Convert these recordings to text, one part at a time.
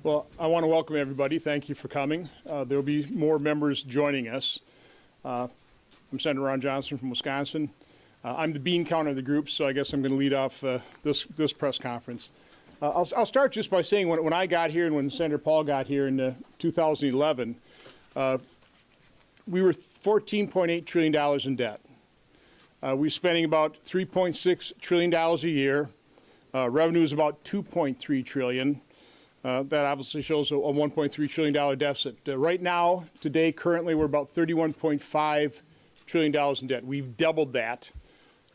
Well, I want to welcome everybody. Thank you for coming. There will be more members joining us. I'm Senator Ron Johnson from Wisconsin. I'm the bean counter of the group, so I guess I'm going to lead off this press conference. I'll start just by saying when I got here and when Senator Paul got here in 2011, we were $14.8 trillion in debt. We were spending about $3.6 trillion a year. Revenue is about $2.3 trillion. That obviously shows a $1.3 trillion deficit. Right now, today, currently, we're about $31.5 trillion in debt. We've doubled that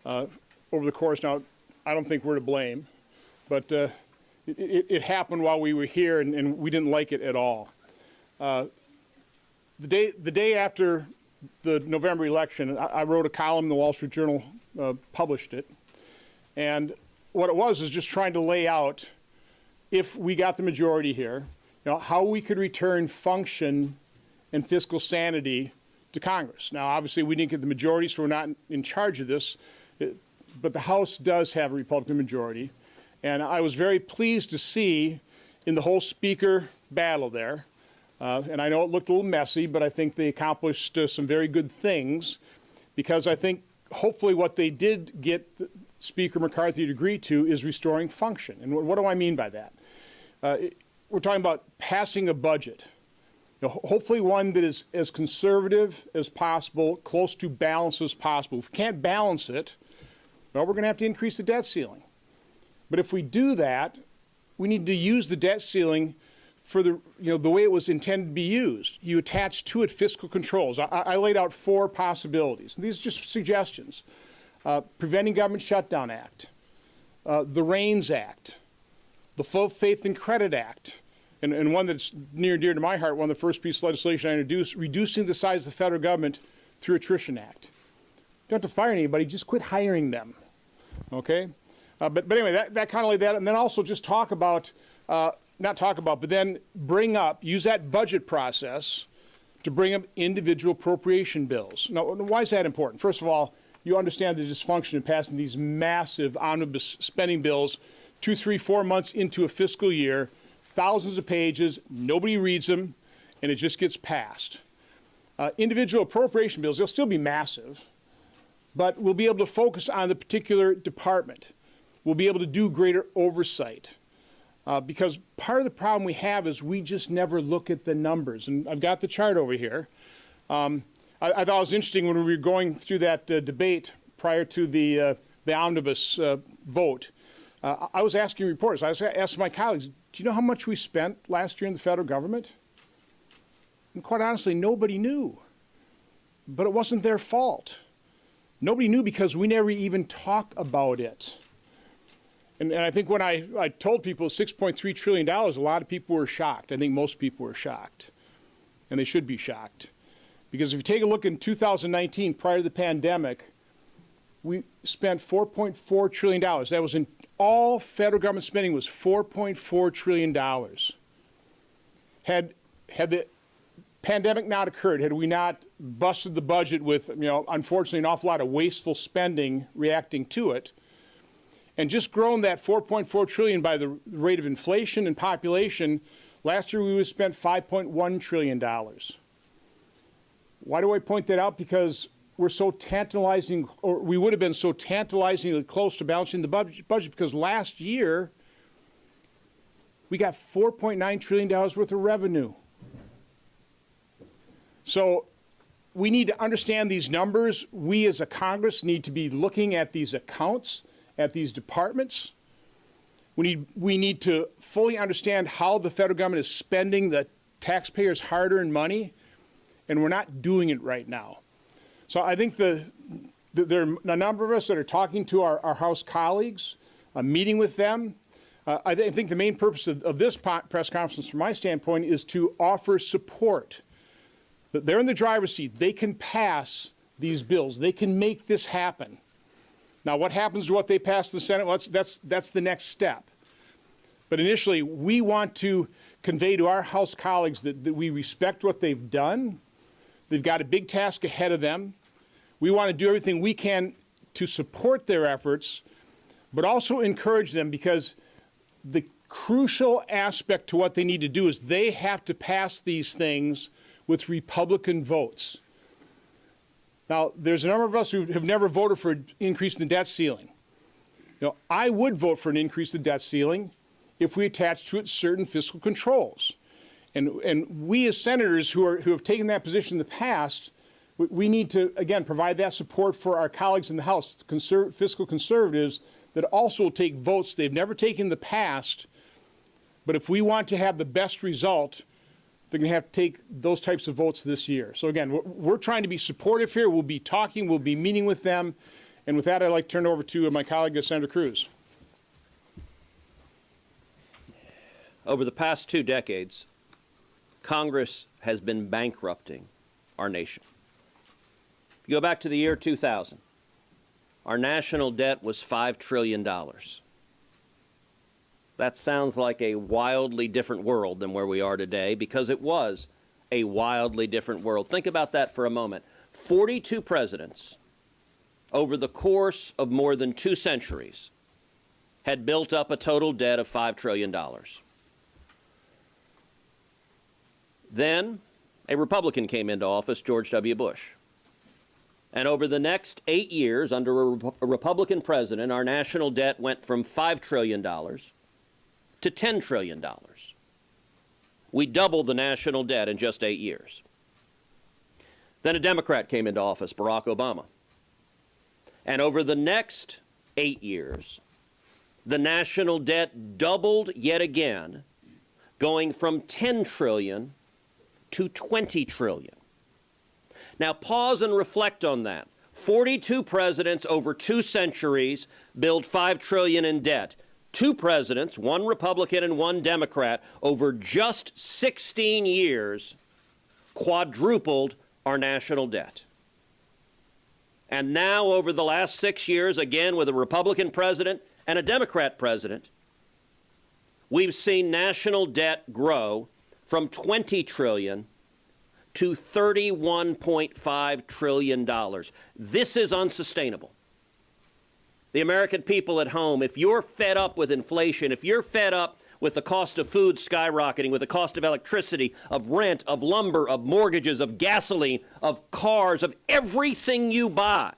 over the course. Now, I don't think we're to blame, but it happened while we were here, and we didn't like it at all. The day after the November election, I wrote a column in the Wall Street Journal, published it, and what it was is just trying to lay out, if we got the majority here, how we could return function and fiscal sanity to Congress. Now, obviously, we didn't get the majority, so we're not in charge of this, but the House does have a Republican majority. And I was very pleased to see in the whole speaker battle there, and I know it looked a little messy, but I think they accomplished some very good things, because I think hopefully what they did get Speaker McCarthy to agree to is restoring function. And what do I mean by that? We're talking about passing a budget, hopefully one that is as conservative as possible, close to balance as possible. If we can't balance it, well, we're going to have to increase the debt ceiling. But if we do that, we need to use the debt ceiling for the way it was intended to be used. You attach to it fiscal controls. I laid out 4 possibilities. These are just suggestions. Preventing Government Shutdown Act, the REINS Act, the Full Faith and Credit Act, and one that's near and dear to my heart, one of the first pieces of legislation I introduced, reducing the size of the federal government through Attrition Act. You don't have to fire anybody, just quit hiring them, okay? But anyway, that kind of laid that, and then also just talk about, not talk about, but then bring up, use that budget process to bring up individual appropriation bills. Now, why is that important? First of all, you understand the dysfunction in passing these massive omnibus spending bills 2, 3, 4 months into a fiscal year, thousands of pages, nobody reads them, and it just gets passed. Individual appropriation bills, they'll still be massive, but we'll be able to focus on the particular department. We'll be able to do greater oversight. Because part of the problem we have is we just never look at the numbers. And I've got the chart over here. I thought it was interesting when we were going through that debate prior to the omnibus vote. I was asking reporters, I was asking my colleagues, do you know how much we spent last year in the federal government? And quite honestly, nobody knew. But it wasn't their fault. Nobody knew because we never even talk about it. And I think when I told people $6.3 trillion, a lot of people were shocked. I think most people were shocked. And they should be shocked. Because if you take a look in 2019, prior to the pandemic, we spent $4.4 trillion. That was in all federal government spending was $4.4 trillion. Had the pandemic not occurred, had we not busted the budget with, unfortunately, an awful lot of wasteful spending reacting to it, and just grown that $4.4 trillion by the rate of inflation and population, last year we would have spent $5.1 trillion. Why do I point that out? Because we're so tantalizing, or we would have been so tantalizingly close to balancing the budget because last year we got $4.9 trillion worth of revenue. So we need to understand these numbers. We as a Congress need to be looking at these accounts, at these departments. We need to fully understand how the federal government is spending the taxpayers' hard-earned money, and we're not doing it right now. So I think there are a number of us that are talking to our House colleagues, meeting with them. I think the main purpose of this press conference, from my standpoint, is to offer support. That they're in the driver's seat. They can pass these bills. They can make this happen. Now, what happens to what they pass in the Senate? Well, that's the next step. But initially, we want to convey to our House colleagues that we respect what they've done. They've got a big task ahead of them. We want to do everything we can to support their efforts, but also encourage them, because the crucial aspect to what they need to do is they have to pass these things with Republican votes. Now, there's a number of us who have never voted for an increase in the debt ceiling. I would vote for an increase in the debt ceiling if we attach to it certain fiscal controls. And we as senators who have taken that position in the past, we need to, again, provide that support for our colleagues in the House, fiscal conservatives, that also will take votes they've never taken in the past. But if we want to have the best result, they're going to have to take those types of votes this year. So again, we're trying to be supportive here. We'll be talking. We'll be meeting with them. And with that, I'd like to turn it over to my colleague, Senator Cruz. Over the past 2 decades, Congress has been bankrupting our nation. You go back to the year 2000, our national debt was $5 trillion. That sounds like a wildly different world than where we are today, because it was a wildly different world. Think about that for a moment. 42 presidents over the course of more than 2 centuries had built up a total debt of $5 trillion. Then a Republican came into office, George W. Bush. And over the next 8 years, under a Republican president, our national debt went from $5 trillion to $10 trillion. We doubled the national debt in just 8 years. Then a Democrat came into office, Barack Obama. And over the next 8 years, the national debt doubled yet again, going from $10 trillion to $20 trillion. Now pause and reflect on that. 42 presidents over 2 centuries build $5 trillion in debt. 2 presidents, 1 Republican and 1 Democrat, over just 16 years, quadrupled our national debt. And now over the last 6 years, again with a Republican president and a Democrat president, we've seen national debt grow from $20 trillion to $31.5 trillion. This is unsustainable. The American people at home, if you're fed up with inflation, if you're fed up with the cost of food skyrocketing, with the cost of electricity, of rent, of lumber, of mortgages, of gasoline, of cars, of everything you buy,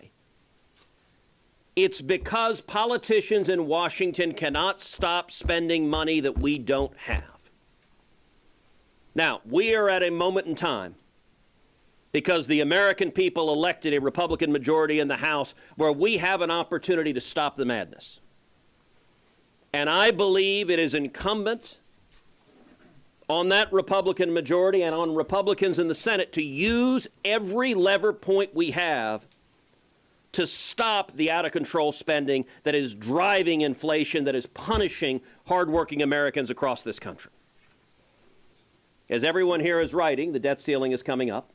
it's because politicians in Washington cannot stop spending money that we don't have. Now, we are at a moment in time, because the American people elected a Republican majority in the House, where we have an opportunity to stop the madness. And I believe it is incumbent on that Republican majority and on Republicans in the Senate to use every lever point we have to stop the out-of-control spending that is driving inflation, that is punishing hardworking Americans across this country. As everyone here is writing, the debt ceiling is coming up.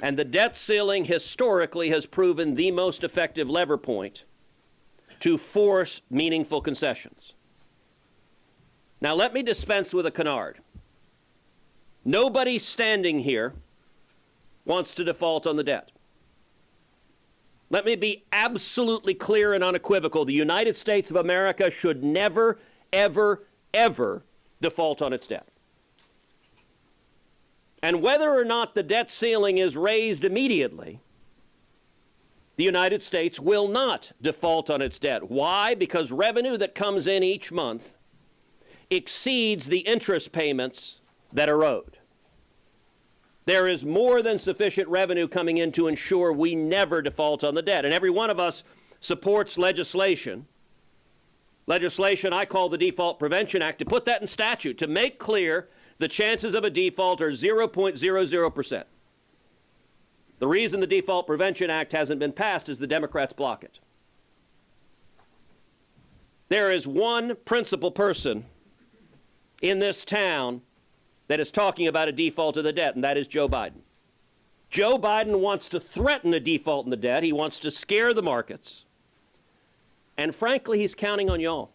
And the debt ceiling historically has proven the most effective lever point to force meaningful concessions. Now let me dispense with a canard. Nobody standing here wants to default on the debt. Let me be absolutely clear and unequivocal. The United States of America should never, ever, ever default on its debt. And whether or not the debt ceiling is raised immediately, the United States will not default on its debt. Why? Because revenue that comes in each month exceeds the interest payments that are owed. There is more than sufficient revenue coming in to ensure we never default on the debt. And every one of us supports legislation I call the Default Prevention Act, to put that in statute, to make clear the chances of a default are 0.00%. The reason the Default Prevention Act hasn't been passed is the Democrats block it. There is one principal person in this town that is talking about a default of the debt, and that is Joe Biden. Joe Biden wants to threaten a default in the debt. He wants to scare the markets. And frankly, he's counting on y'all.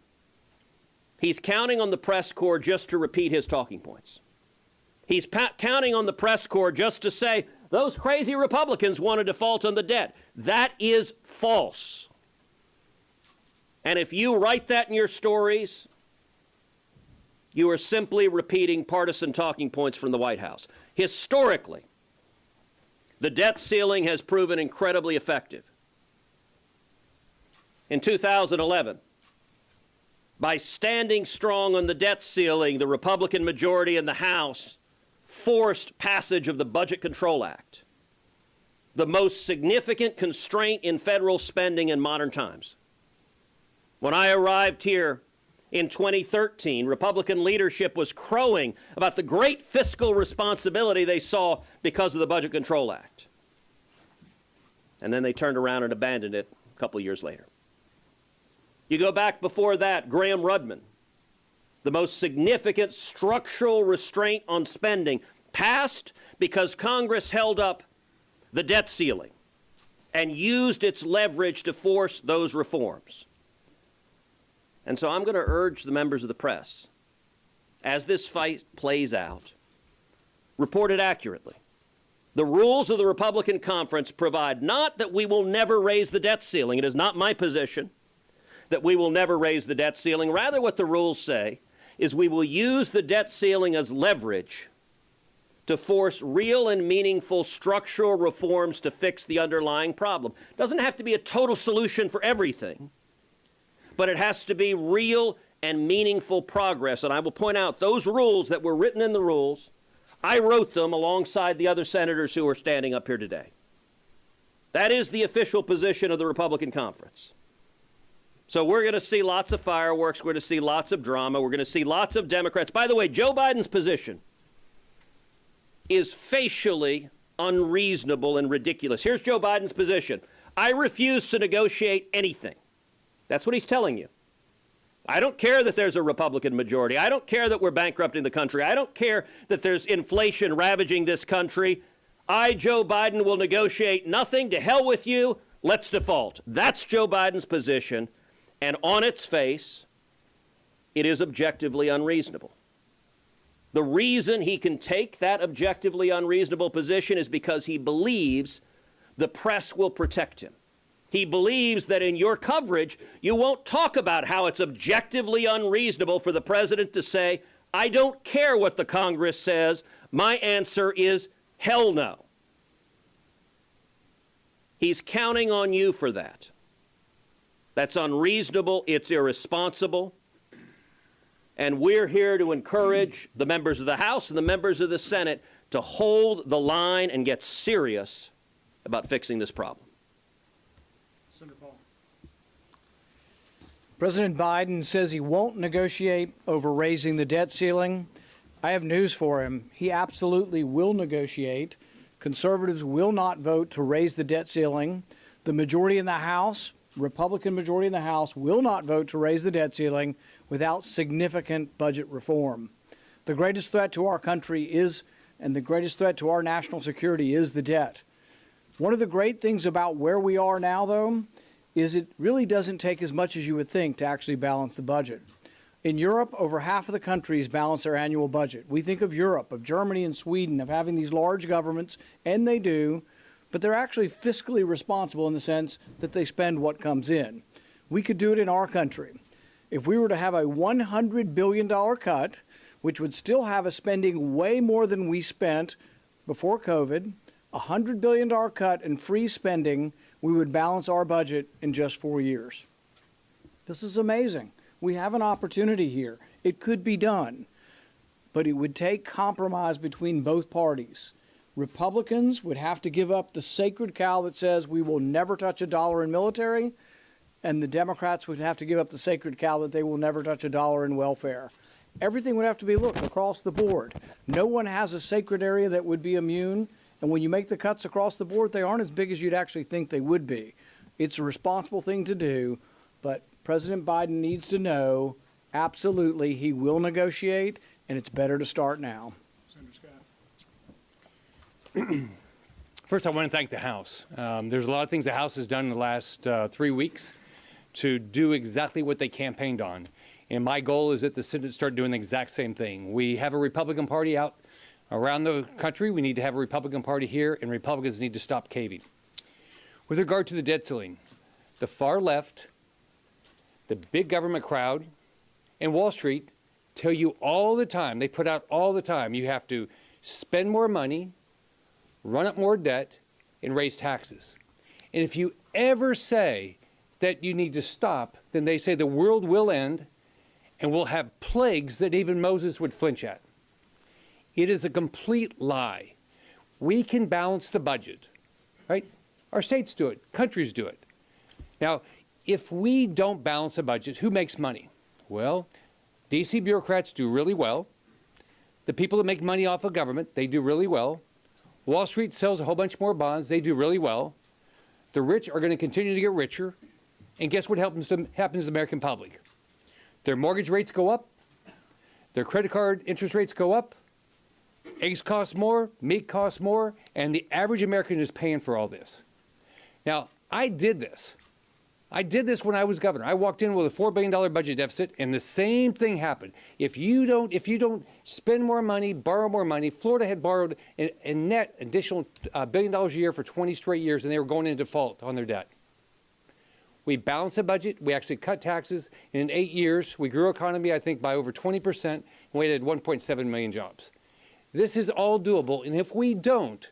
He's counting on the press corps just to repeat his talking points. He's counting on the press corps just to say, those crazy Republicans want to default on the debt. That is false. And if you write that in your stories, you are simply repeating partisan talking points from the White House. Historically, the debt ceiling has proven incredibly effective. In 2011, by standing strong on the debt ceiling, the Republican majority in the House forced passage of the Budget Control Act, the most significant constraint in federal spending in modern times. When I arrived here in 2013, Republican leadership was crowing about the great fiscal responsibility they saw because of the Budget Control Act. And then they turned around and abandoned it a couple of years later. You go back before that, Graham Rudman, the most significant structural restraint on spending, passed because Congress held up the debt ceiling and used its leverage to force those reforms. And so I'm going to urge the members of the press, as this fight plays out, report it accurately. The rules of the Republican conference provide not that we will never raise the debt ceiling. It is not my position that we will never raise the debt ceiling. Rather, what the rules say is we will use the debt ceiling as leverage to force real and meaningful structural reforms to fix the underlying problem. It doesn't have to be a total solution for everything, but it has to be real and meaningful progress. And I will point out those rules that were written in the rules, I wrote them alongside the other senators who are standing up here today. That is the official position of the Republican conference. So we're going to see lots of fireworks. We're going to see lots of drama. We're going to see lots of Democrats. By the way, Joe Biden's position is facially unreasonable and ridiculous. Here's Joe Biden's position. I refuse to negotiate anything. That's what he's telling you. I don't care that there's a Republican majority. I don't care that we're bankrupting the country. I don't care that there's inflation ravaging this country. I, Joe Biden, will negotiate nothing. To hell with you. Let's default. That's Joe Biden's position. And on its face, it is objectively unreasonable. The reason he can take that objectively unreasonable position is because he believes the press will protect him. He believes that in your coverage, you won't talk about how it's objectively unreasonable for the president to say, I don't care what the Congress says. My answer is hell no. He's counting on you for that. That's unreasonable. It's irresponsible. And we're here to encourage the members of the House and the members of the Senate to hold the line and get serious about fixing this problem. Senator Paul. President Biden says he won't negotiate over raising the debt ceiling. I have news for him. He absolutely will negotiate. Conservatives will not vote to raise the debt ceiling. The majority in the House, Republican majority in the House, will not vote to raise the debt ceiling without significant budget reform. The greatest threat to our country is, and the greatest threat to our national security is the debt. One of the great things about where we are now, though, is it really doesn't take as much as you would think to actually balance the budget. In Europe, over half of the countries balance their annual budget. We think of Europe, of Germany and Sweden, of having these large governments, and they do, but they're actually fiscally responsible in the sense that they spend what comes in. We could do it in our country. If we were to have a $100 billion cut, which would still have us spending way more than we spent before COVID, a $100 billion cut and free spending, we would balance our budget in just 4 years. This is amazing. We have an opportunity here. It could be done, but it would take compromise between both parties. Republicans would have to give up the sacred cow that says we will never touch a dollar in military, and the Democrats would have to give up the sacred cow that they will never touch a dollar in welfare. Everything would have to be looked across the board. No one has a sacred area that would be immune, and when you make the cuts across the board, they aren't as big as you'd actually think they would be. It's a responsible thing to do, but President Biden needs to know, absolutely, he will negotiate, and it's better to start now. Senator Scott. First, I want to thank the House. There's a lot of things the House has done in the last 3 weeks to do exactly what they campaigned on. And my goal is that the Senate start doing the exact same thing. We have a Republican Party out around the country. We need to have a Republican Party here, and Republicans need to stop caving. With regard to the debt ceiling, the far left, the big government crowd, and Wall Street tell you all the time, they put out all the time, you have to spend more money, run up more debt, and raise taxes. And if you ever say that you need to stop, then they say the world will end and we'll have plagues that even Moses would flinch at. It is a complete lie. We can balance the budget, right? Our states do it, countries do it. Now, if we don't balance the budget, who makes money? Well, DC bureaucrats do really well. The people that make money off of government, they do really well. Wall Street sells a whole bunch more bonds, they do really well. The rich are going to continue to get richer. And guess what happens to the American public? Their mortgage rates go up, their credit card interest rates go up, eggs cost more, meat costs more, and the average American is paying for all this. Now, I did this. I did this when I was governor. I walked in with a $4 billion budget deficit, and the same thing happened. If you don't spend more money, borrow more money, Florida had borrowed a net additional $1 billion a year for 20 straight years, and they were going into default on their debt. We balanced the budget. We actually cut taxes. And in 8 years, we grew our economy, I think, by over 20%, and we added 1.7 million jobs. This is all doable, and if we don't,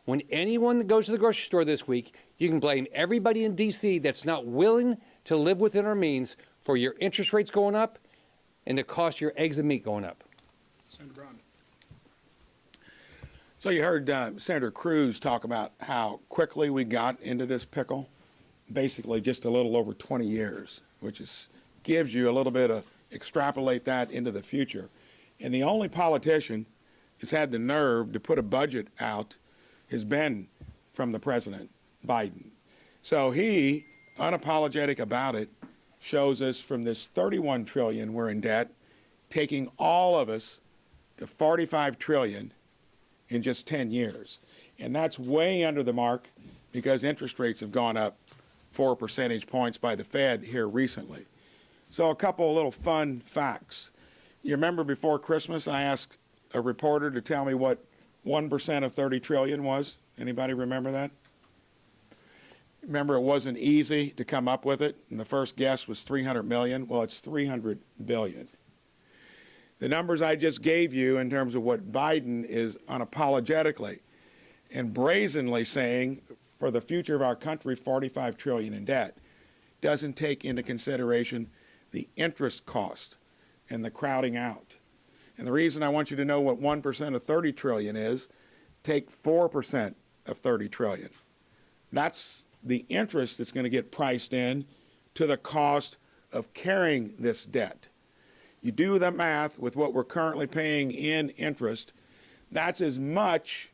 when anyone that goes to the grocery store this week, you can blame everybody in D.C. that's not willing to live within our means for your interest rates going up and the cost of your eggs and meat going up. Senator Brown. So you heard Senator Cruz talk about how quickly we got into this pickle, basically just a little over 20 years, which gives you a little bit of extrapolate that into the future. And the only politician who's had the nerve to put a budget out has been from the President, Biden. So he, unapologetic about it, shows us from this $31 trillion we're in debt, taking all of us to $45 trillion in just 10 years. And that's way under the mark because interest rates have gone up 4 percentage points by the Fed here recently. So a couple of little fun facts. You remember before Christmas I asked a reporter to tell me what 1% of 30 trillion was? Anybody remember that? Remember, it wasn't easy to come up with it, and the first guess was 300 million. Well, it's 300 billion. The numbers I just gave you in terms of what Biden is unapologetically and brazenly saying for the future of our country, 45 trillion in debt, doesn't take into consideration the interest cost and the crowding out. And the reason I want you to know what 1% of 30 trillion is, take 4% of 30 trillion. That's the interest that's going to get priced in to the cost of carrying this debt. You do the math with what we're currently paying in interest, that's as much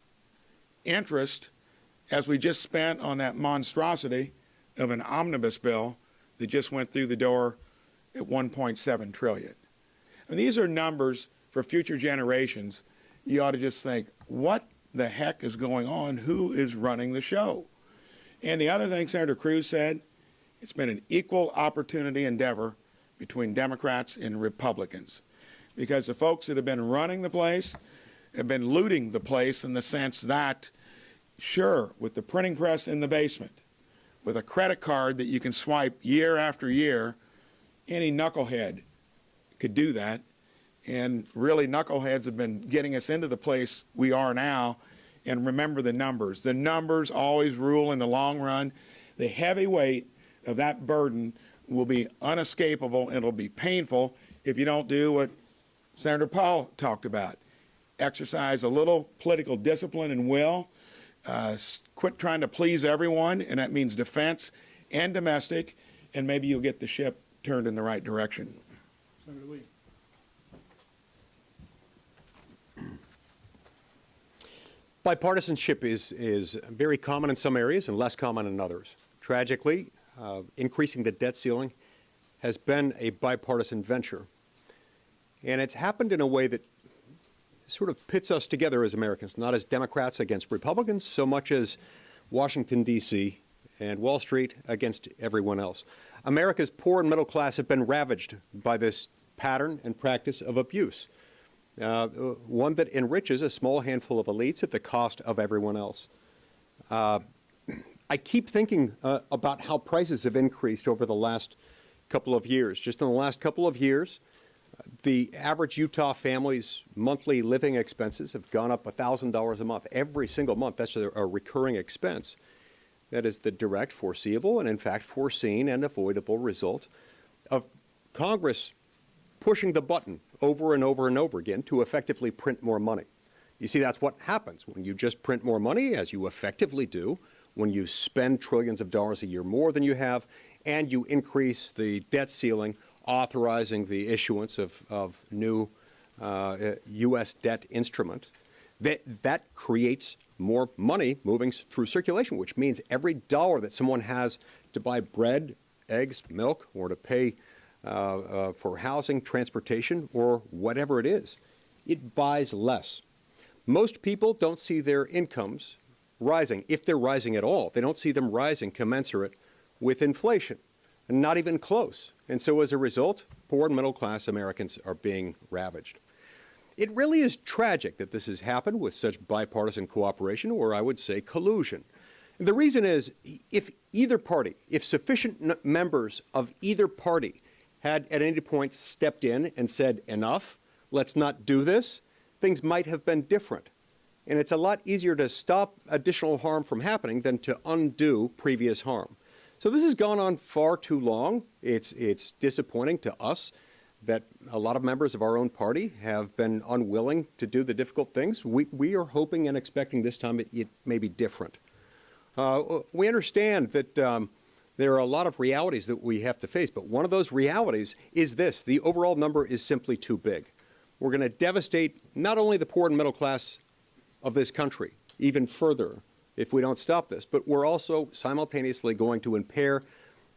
interest as we just spent on that monstrosity of an omnibus bill that just went through the door at 1.7 trillion. And these are numbers for future generations. You ought to just think, what the heck is going on? Who is running the show? And the other thing Senator Cruz said, it's been an equal opportunity endeavor between Democrats and Republicans, because the folks that have been running the place have been looting the place in the sense that, sure, with the printing press in the basement, with a credit card that you can swipe year after year, any knucklehead could do that. And really, knuckleheads have been getting us into the place we are now. And remember the numbers. The numbers always rule in the long run. The heavy weight of that burden will be unescapable, and it'll be painful if you don't do what Senator Paul talked about. Exercise a little political discipline and will. Quit trying to please everyone, and that means defense and domestic, and maybe you'll get the ship turned in the right direction. Senator Lee. Bipartisanship is very common in some areas and less common in others. Tragically, increasing the debt ceiling has been a bipartisan venture. And it's happened in a way that sort of pits us together as Americans, not as Democrats against Republicans, so much as Washington, D.C. and Wall Street against everyone else. America's poor and middle class have been ravaged by this pattern and practice of abuse. One that enriches a small handful of elites at the cost of everyone else. I keep thinking about how prices have increased over the last couple of years. Just in the last couple of years, The average Utah family's monthly living expenses have gone up $1,000 a month every single month. That's a recurring expense. That is the direct, foreseeable, and in fact foreseen and avoidable result of Congress pushing the button over and over and over again to effectively print more money. You see, that's what happens when you just print more money, as you effectively do, when you spend trillions of dollars a year more than you have, and you increase the debt ceiling, authorizing the issuance of new U.S. debt instrument. That creates more money moving through circulation, which means every dollar that someone has to buy bread, eggs, milk, or to pay for housing, transportation, or whatever it is, it buys less. Most people don't see their incomes rising, if they're rising at all. They don't see them rising commensurate with inflation, and not even close. And so as a result, poor and middle-class Americans are being ravaged. It really is tragic that this has happened with such bipartisan cooperation, or I would say collusion. And the reason is, if either party, if sufficient members of either party had at any point stepped in and said, enough, let's not do this, things might have been different. And it's a lot easier to stop additional harm from happening than to undo previous harm. So this has gone on far too long. It's disappointing to us that a lot of members of our own party have been unwilling to do the difficult things. We are hoping and expecting this time it may be different. We understand that there are a lot of realities that we have to face, but one of those realities is this: the overall number is simply too big. We're going to devastate not only the poor and middle class of this country even further if we don't stop this, but we're also simultaneously going to impair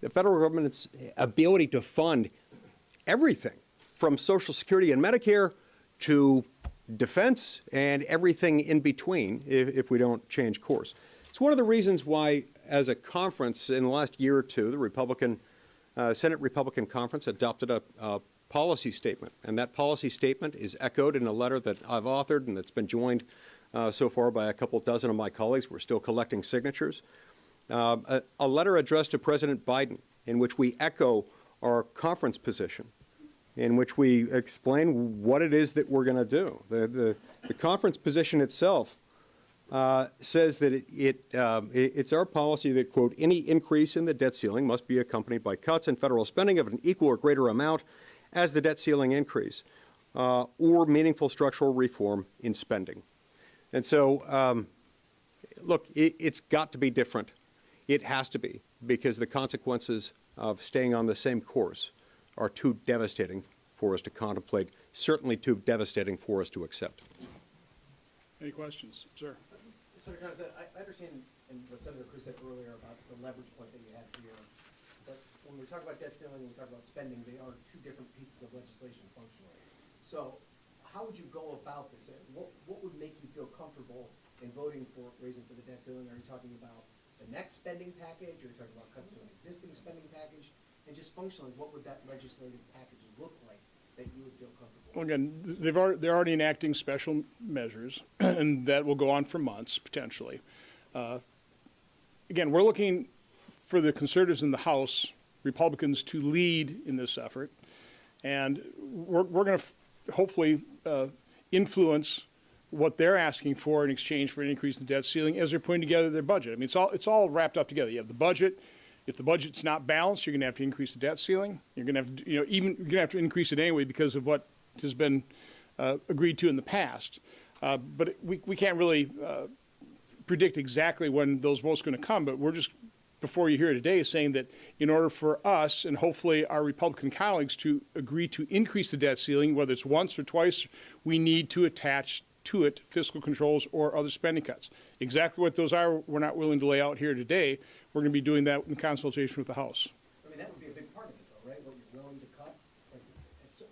the federal government's ability to fund everything from Social Security and Medicare to defense and everything in between if we don't change course. It's one of the reasons why, as a conference in the last year or two, the Senate Republican Conference adopted a policy statement. And that policy statement is echoed in a letter that I've authored and that's been joined so far by a couple dozen of my colleagues. We're still collecting signatures. A letter addressed to President Biden in which we echo our conference position, in which we explain what it is that we're going to do. The conference position itself says that it's our policy that, quote, any increase in the debt ceiling must be accompanied by cuts in federal spending of an equal or greater amount as the debt ceiling increase, or meaningful structural reform in spending. And so, look, it's got to be different. It has to be, because the consequences of staying on the same course are too devastating for us to contemplate, certainly too devastating for us to accept. Any questions? Sir. Senator Johnson, I understand what Senator Cruz said earlier about the leverage point that you had here, but when we talk about debt ceiling and we talk about spending, they are two different pieces of legislation functionally. So how would you go about this? What would make you feel comfortable in voting for raising for the debt ceiling? Are you talking about the next spending package, or are you talking about cuts to an existing spending package? And just functionally, what would that legislative package look like that you would feel comfortable with? Well, again, they're already enacting special measures, and that will go on for months, potentially. Again, we're looking for the conservatives in the House, Republicans, to lead in this effort. And we're going to hopefully influence what they're asking for in exchange for an increase in the debt ceiling as they're putting together their budget. I mean, it's all wrapped up together. You have the budget. If the budget's not balanced, you're going to have to increase the debt ceiling. You're going to have to, you're going to have to increase it anyway because of what has been agreed to in the past. But we can't really predict exactly when those votes are going to come. But we're just, before you hear today, saying that in order for us and hopefully our Republican colleagues to agree to increase the debt ceiling, whether it's once or twice, we need to attach to it fiscal controls or other spending cuts. Exactly what those are, we're not willing to lay out here today. We're going to be doing that in consultation with the House. I mean, that would be a big part of it, though, right? What you're willing to cut. Like,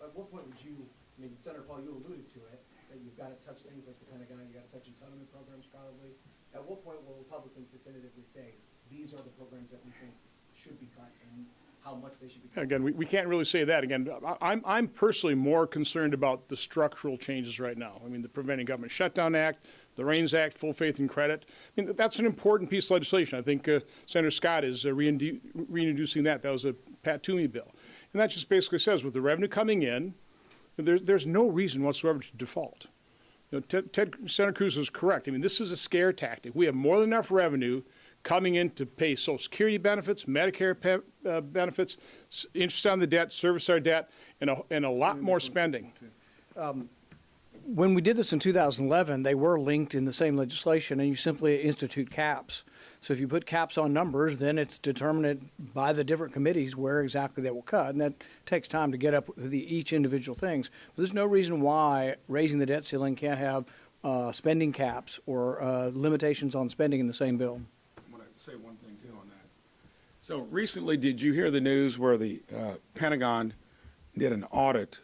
at what point would you? I mean, Senator Paul, you alluded to it, that you've got to touch things like the Pentagon. You've got to touch entitlement programs, probably. At what point will Republicans definitively say these are the programs that we think should be cut and how much they should be cut? Again, we can't really say that. Again, I'm personally more concerned about the structural changes right now. I mean, the Preventing Government Shutdown Act, the REINS Act, full faith and credit. I mean, that's an important piece of legislation. I think Senator Scott is reintroducing that. That was a Pat Toomey bill. And that just basically says with the revenue coming in, There's no reason whatsoever to default. Senator Cruz was correct. I mean, this is a scare tactic. We have more than enough revenue coming in to pay Social Security benefits, Medicare benefits, interest on the debt, service our debt, and a lot more spending. When we did this in 2011, they were linked in the same legislation, and you simply institute caps. So if you put caps on numbers, then it's determined by the different committees where exactly they will cut, and that takes time to get up with each individual things. But there's no reason why raising the debt ceiling can't have spending caps or limitations on spending in the same bill. I want to say one thing, too, on that. So recently, did you hear the news where the Pentagon did an audit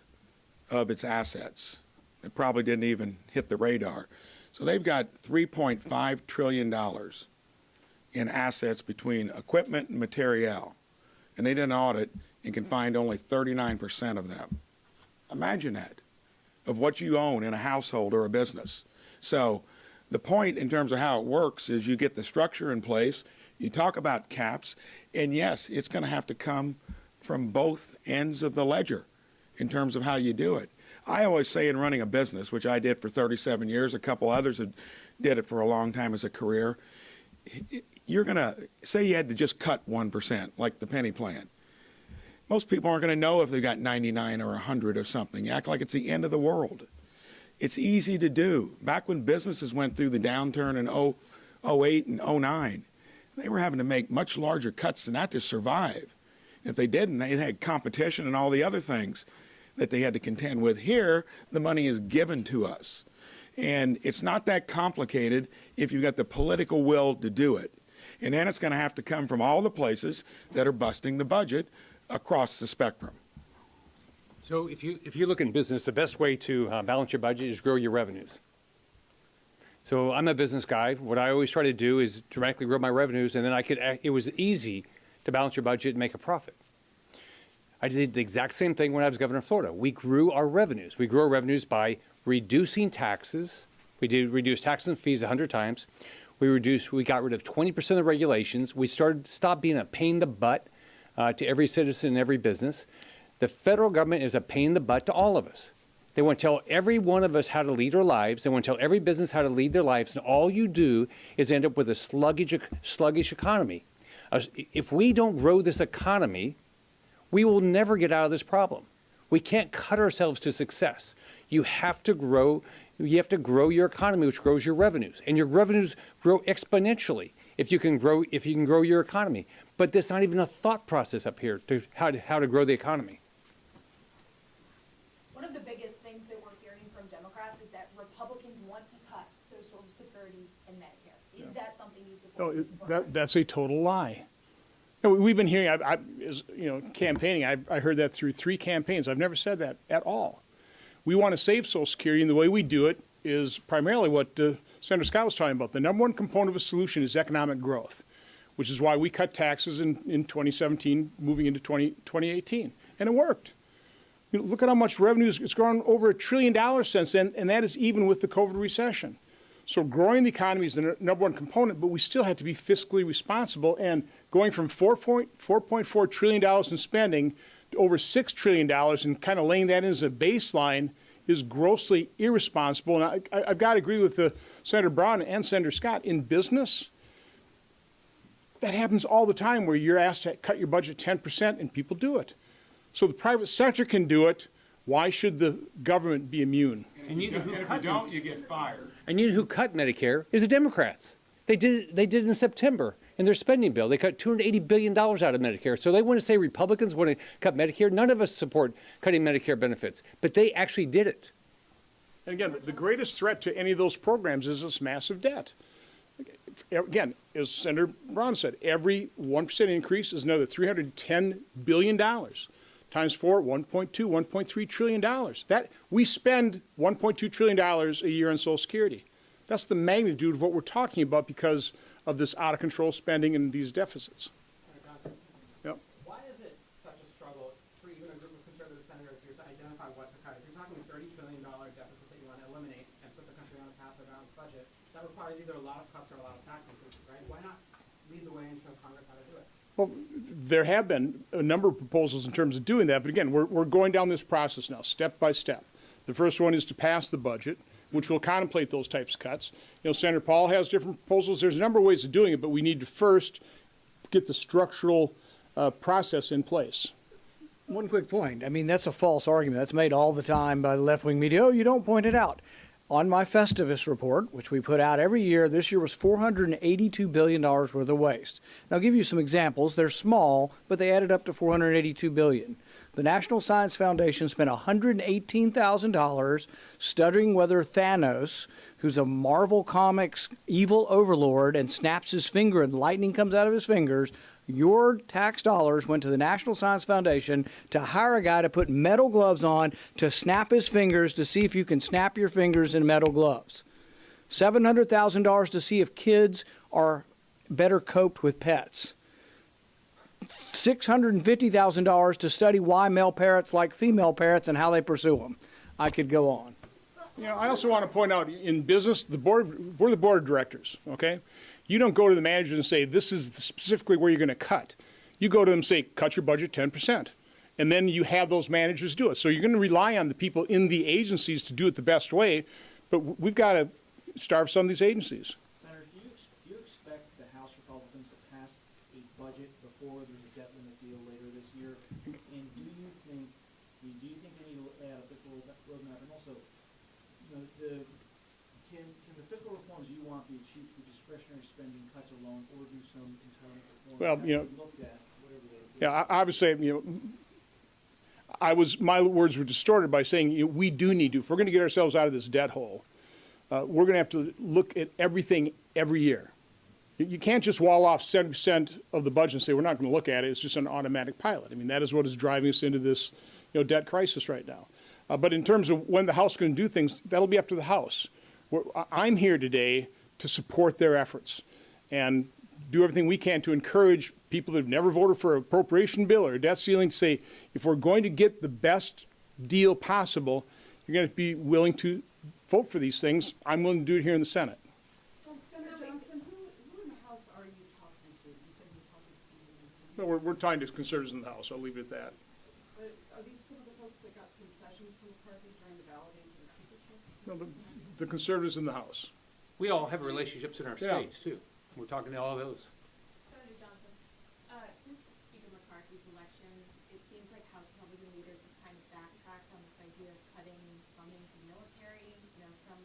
of its assets? It probably didn't even hit the radar. So they've got $3.5 trillion in assets between equipment and materiel. And they did an audit and can find only 39% of them. Imagine that, of what you own in a household or a business. So the point in terms of how it works is you get the structure in place, you talk about caps, and yes, it's going to have to come from both ends of the ledger in terms of how you do it. I always say in running a business, which I did for 37 years, a couple others did it for a long time as a career, you're going to say you had to just cut 1%, like the penny plan. Most people aren't going to know if they've got 99 or 100 or something. You act like it's the end of the world. It's easy to do. Back when businesses went through the downturn in 08 and 09, they were having to make much larger cuts than that to survive. If they didn't, they had competition and all the other things that they had to contend with. Here, the money is given to us. And it's not that complicated if you've got the political will to do it. And then it's going to have to come from all the places that are busting the budget across the spectrum. So if you look in business, the best way to balance your budget is grow your revenues. So I'm a business guy. What I always try to do is dramatically grow my revenues, and then it was easy to balance your budget and make a profit. I did the exact same thing when I was governor of Florida. We grew our revenues. We grew our revenues by reducing taxes. We did reduce taxes and fees 100 times. We got rid of 20% of the regulations. We stopped being a pain in the butt to every citizen and every business. The federal government is a pain in the butt to all of us. They want to tell every one of us how to lead our lives. They want to tell every business how to lead their lives. And all you do is end up with a sluggish economy. If we don't grow this economy, we will never get out of this problem. We can't cut ourselves to success. You have to grow your economy, which grows your revenues. And your revenues grow exponentially if you can grow your economy. But there's not even a thought process up here to how to grow the economy. One of the biggest things that we're hearing from Democrats is that Republicans want to cut Social Security and Medicare. Is that something you support? That's a total lie. We've been hearing, campaigning. I heard that through 3 campaigns. I've never said that at all. We want to save Social Security, and the way we do it is primarily what Senator Scott was talking about. The number one component of a solution is economic growth, which is why we cut taxes in 2017, moving into 2018, and it worked. Look at how much revenue it's grown over $1 trillion since then, and that is even with the COVID recession. So growing the economy is the number one component, but we still have to be fiscally responsible. And going from $4.4 trillion in spending to over $6 trillion and kind of laying that in as a baseline is grossly irresponsible. And I've got to agree with Senator Brown and Senator Scott. In business, that happens all the time where you're asked to cut your budget 10% and people do it. So the private sector can do it. Why should the government be immune? And if you don't, you get fired. And you know who cut Medicare is the Democrats. They did it in September in their spending bill. They cut $280 billion out of Medicare. So they want to say Republicans want to cut Medicare. None of us support cutting Medicare benefits, but they actually did it. And again, the greatest threat to any of those programs is this massive debt. Again, as Senator Brown said, every 1% increase is another $310 billion. Times 4, $1.3 trillion. That we spend $1.2 trillion a year on Social Security. That's the magnitude of what we're talking about because of this out of control spending and these deficits. Yep. Why is it such a struggle for even a group of conservative senators here to identify what to cut? If you're talking a $30 trillion deficit that you want to eliminate and put the country on a path to a balanced budget, that requires either a lot of cuts or a lot of tax increases, right? Why not lead the way and show Congress how to do it? Well, there have been a number of proposals in terms of doing that, but again, we're going down this process now, step by step. The first one is to pass the budget, which will contemplate those types of cuts. You know, Senator Paul has different proposals. There's a number of ways of doing it, but we need to first get the structural process in place. One quick point. I mean, that's a false argument. That's made all the time by the left-wing media. Oh, you don't point it out. On my Festivus report, which we put out every year, this year was $482 billion worth of waste. Now, I'll give you some examples. They're small, but they added up to $482 billion. The National Science Foundation spent $118,000 studying whether Thanos, who's a Marvel Comics evil overlord and snaps his finger and lightning comes out of his fingers, your tax dollars went to the National Science Foundation to hire a guy to put metal gloves on to snap his fingers to see if you can snap your fingers in metal gloves. $700,000 to see if kids are better coped with pets. $650,000 to study why male parrots like female parrots and how they pursue them. I could go on. You know, I also want to point out, in business, we're the board of directors, okay? You don't go to the manager and say, this is specifically where you're going to cut. You go to them and say, cut your budget 10%. And then you have those managers do it. So you're going to rely on the people in the agencies to do it the best way, but we've got to starve some of these agencies. Senator, do you expect the House Republicans to pass a budget before there's a debt limit deal later this year? And do you think they need to add a fiscal roadmap? And also, you know, can the fiscal reforms you want be achieved through discretionary spending cuts alone, or do some entitlement reforms Well, you know, looked at, whatever they do? Yeah, obviously, you know, my words were distorted by saying, you know, we do need to, if we're going to get ourselves out of this debt hole, we're going to have to look at everything every year. You can't just wall off 70% of the budget and say we're not going to look at it. It's just an automatic pilot. I mean, that is what is driving us into this, you know, debt crisis right now. But in terms of when the House is going to do things, that'll be up to the House. I'm here today to support their efforts and do everything we can to encourage people that have never voted for an appropriation bill or a debt ceiling to say, if we're going to get the best deal possible, you're going to be willing to vote for these things. I'm willing to do it here in the Senate. So, Senator Johnson, who in the House are you talking to? You said you're talking to No, we're talking to conservatives in the House. I'll leave it at that. But are these some of the folks that got concessions from McCarthy during the validating of the speakership? No, the conservatives in the House. We all have relationships in our Yeah. states, too. We're talking to all those. Senator Johnson, since Speaker McCarthy's election, it seems like House Republican leaders have kind of backtracked on this idea of cutting funding to the military. You know, some,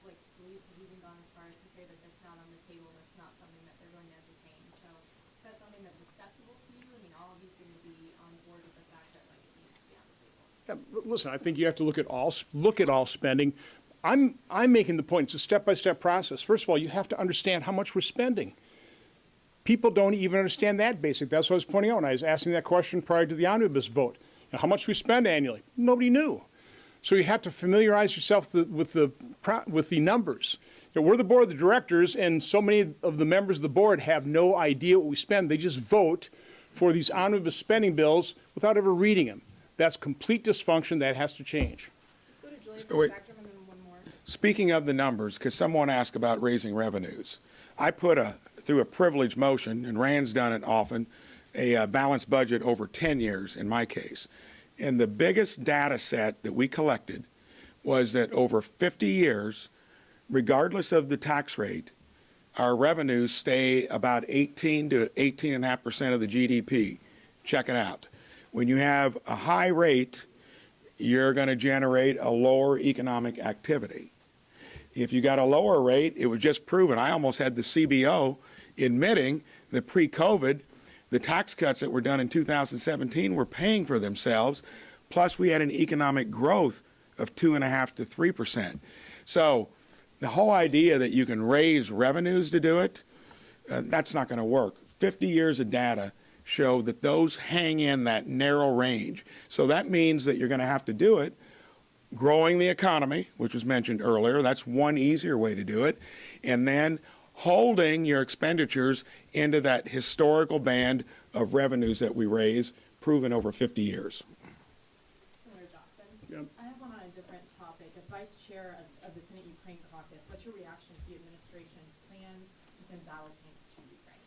like Scalise, have even gone as far as to say that that's not on the table, that's not something that they're going to entertain. So is that something that's acceptable to you? I mean, all of you seem to be on board with the fact that, like, it needs to be on the table. Yeah, but listen, I think you have to look at all spending. I'm making the point, it's a step-by-step process. First of all, you have to understand how much we're spending. People don't even understand that basic. That's what I was pointing out when I was asking that question prior to the omnibus vote. Now, how much we spend annually? Nobody knew. So you have to familiarize yourself with the numbers. You know, we're the board of the directors, and so many of the members of the board have no idea what we spend. They just vote for these omnibus spending bills without ever reading them. That's complete dysfunction. That has to change. Go to Julia So wait. Spectrum and then one more. Speaking of the numbers, because someone asked about raising revenues, I put through a privilege motion, and Rand's done it often, a balanced budget over 10 years in my case. And the biggest data set that we collected was that over 50 years, regardless of the tax rate, our revenues stay about 18 to 18.5% of the GDP. Check it out. When you have a high rate, you're going to generate a lower economic activity. If you got a lower rate, it was just proven. I almost had the CBO admitting that pre-COVID, the tax cuts that were done in 2017 were paying for themselves, plus we had an economic growth of 2.5% to 3%. So the whole idea that you can raise revenues to do it, that's not going to work. 50 years of data show that those hang in that narrow range. So that means that you're going to have to do it growing the economy, which was mentioned earlier. That's one easier way to do it. And then holding your expenditures into that historical band of revenues that we raise, proven over 50 years. Senator Johnson, Yep. I have one on a different topic. As Vice Chair of the Senate Ukraine Caucus, what's your reaction to the administration's plans to send battle tanks to Ukraine?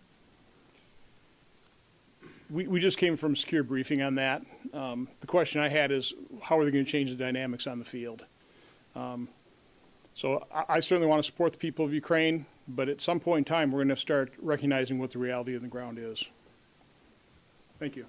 we just came from a secure briefing on that. The question I had is, how are they going to change the dynamics on the field? So I certainly want to support the people of Ukraine, but at some point in time, we're going to start recognizing what the reality of the ground is. Thank you.